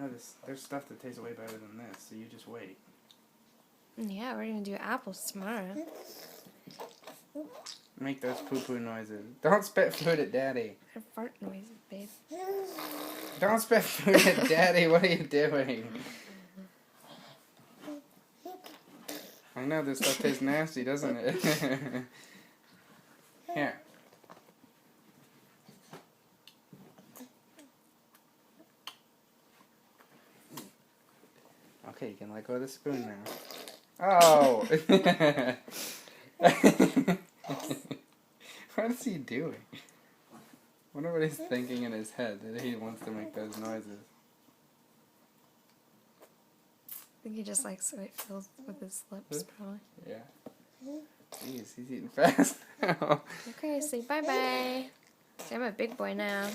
know there's stuff that tastes way better than this, so you just wait. Yeah, we're gonna do apples tomorrow. Make those poo-poo noises. Don't spit food at Daddy. They're fart noises, babe. Don't spit food at Daddy. What are you doing? I know this stuff tastes nasty, doesn't it? Here. Okay, you can let go of the spoon now. Oh! What is he doing? I wonder what he's thinking in his head that he wants to make those noises. I think he just likes the way it feels with his lips, probably. Yeah. Jeez, he's eating fast now. Okay, say bye-bye. See, I'm a big boy now.